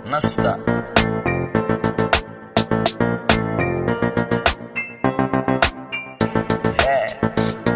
Nasta. Hey,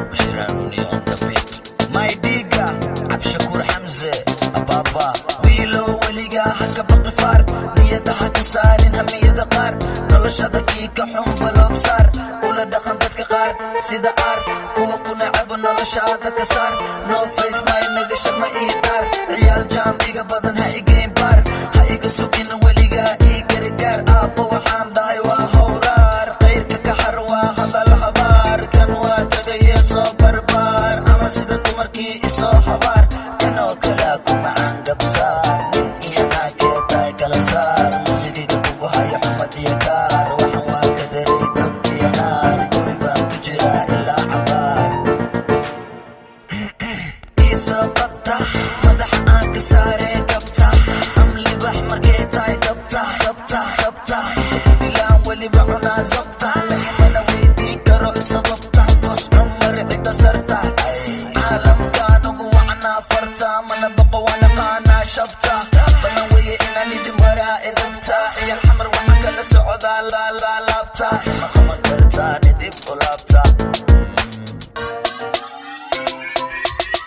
Bashir Haruni on the beat. My diga, Abshakur Hamza, Ababa. Wilo waliga haka baqifar. Niyada haka saarin hamiyada qaar. Nolosha daqiiqa xun baloog saar. Ula dhaqan dadka qaar sida aar. Kuwa ku nacaba noloshaada ka saar. No face my nagasha ma ii daar. Ciyaal jaam iga badan ha igayn baar. Ha iga sugin waliga ii gargaar. Aabba waxaan dhahay waa howraar. Qayrka ka har waa hadal habaar. Kan waa tagaye soo barbaar. Ama sida dumarkii isoo habaar. Kanoo kalaa ku macaan gabsaar. Nin iyo naagee tahay kala saar. Musigiga kugu haya xumad iyo kaar. Waxaan waa ka daray dab iyo naar. Jawi baan ku jiraa ilaa cabaar. Iisoo qabta madax aan ka saaree gabta. Amli bax markay tahay dhabta dhabta dhabta. Dilaan weliba cunaa zabta. Lagimana weydiin karo sababta. Boos cumar cida sarta. Caalamkaan ugu wacnaa farta. Mana baqo waana maanaa shabta. Balan weye inaan idin maraa idabta. Iyo xamar waxaan kala socdaa laabta. Maqama kartaan idib u laabta.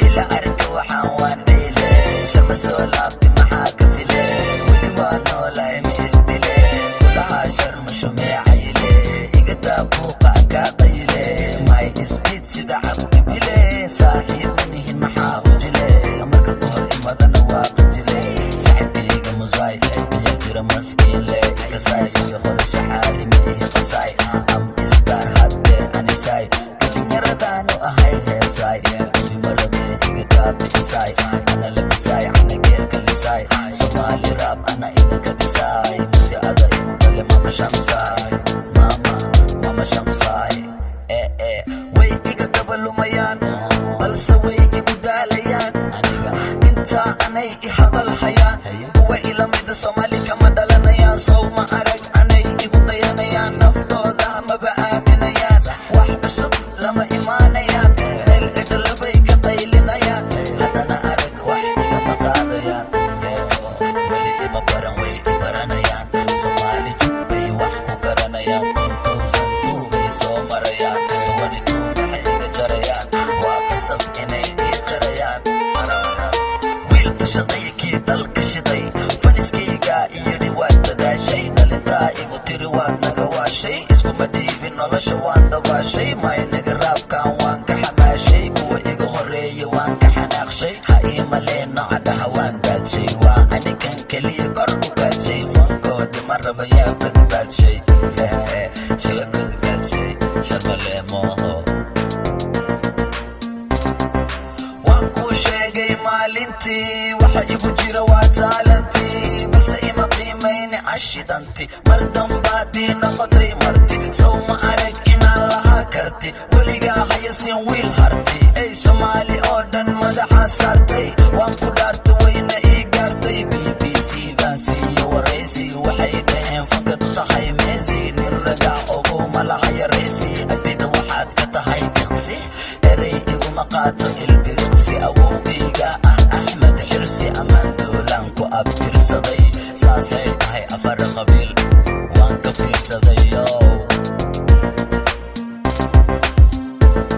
Ila arka waxaan waan ciile. Sharma soo laabti maxaa ka file. Weli waa noolahay ma isdile. Kulahaa sharma shumee cayile. Iga daa buuqa kaa qayile. May isbid sida cabdi bile. Saaxiib manihin maxaa u jile. Marka ku hor imadana waa qajile. Saaxiibkayga musaay ayaa jira maskiinle. Iga saay iga qora shaxaari ma ihi qasaay. Am isdaar haddeer anisaay. Dhalinyaradaanu ahay heesaay. Abi marabee iga daabixisaay. Ana labisaay ana geelka lisaay. Somaali raab ana idinka dhisaay. Mudi ada igu dhale mama shamsaay. Mama shamsaay. Way iga dabalumayaan. Balse way igu daalayaan. Intaa anay i hadal hayaan. Kuwa ila mida Soomaali kama dhalanayaan. Sow ma arag anay igu dayanayaan. Naftooda maba aaminayaan. Wax cusub lama imaanayaan. Meel cidla bay ka qaylinayaan. Haddana arag wax igama qaadayaan. Weli ima baran way i baranayaan. Soomaali jug bay wax ku garanayaan. 2002 bay soo marayaan. 22 maxay iga jarayaan. Waa qasab inay ii qirayaan. Wiil tashaday kii dalka shiday. Faniskayga iyidhi waad dadaashay. Dhalintaa igu tiri waad naga waashay. Iskuma dhiibin nolosha waan dabaashay. Maynaga raabkaan waan ka xamaashay. Kuwa iga horeeya waan ka xanaaqshay. Ha ii maleen nooca dhaha waan daadshay. Waa anigan keliya kor u gaadshay. Fankoodhi ma raba yaa badbaadshay. Shala badbaadshay sharmalee mooho. Waan kuu sheegay maalintii. Waxa igu jira waa taalantii. Balse ima qiimayni cashidanti. Mar dambaadii noqotay marti. Sow ma arag inaan lahaa karti. Weligaa hayasin wiil harti. Ey Soomaali oo dhan madaxaa saartay. Waan ku dhaarta wayna ii gaartay. BBC baan siiyo waraysi. Waxay dhaheen fakad tahay meesi. Nin ragaa ogow malaha yaraysi. Agtida waxaad ka tahay diqsi. Erey iguma qaato ilbiriqsi. Awowgayga ah Axmed Xirsi amaan doolaan ku abtirsaday. Saasay tahay afar qabiil